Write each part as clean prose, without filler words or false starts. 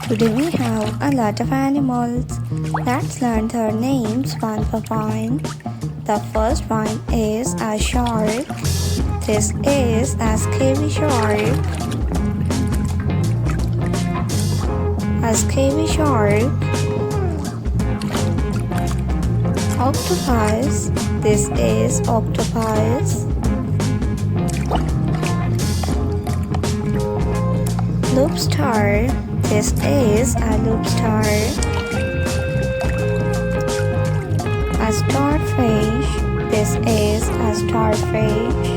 Today we have a lot of animals. Let's learn their names one by one. The first one is a shark. This is a scary shark. A scary shark. Octopus. This is octopus. Lobster. This is a lobster. A starfish. This is a starfish.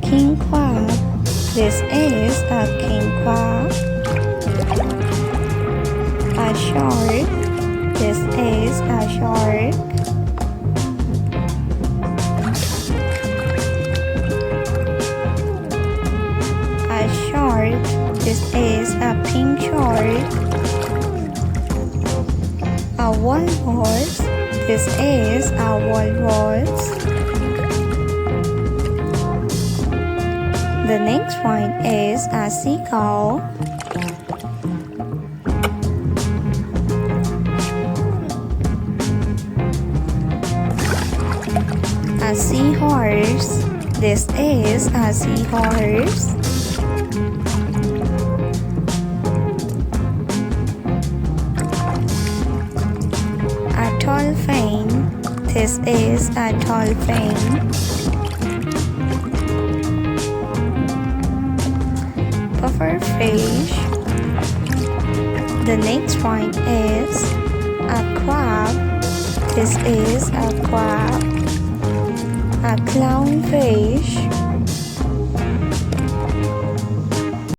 King crab. This is a king crab. A shark. This is a shark. A shark. This is a pink shark. A walrus. This is a walrus. The next one is a seagull. A seahorse. This is a seahorse. A dolphin. This is a dolphin. Pufferfish. The next one is a crab. This is a crab. A clownfish.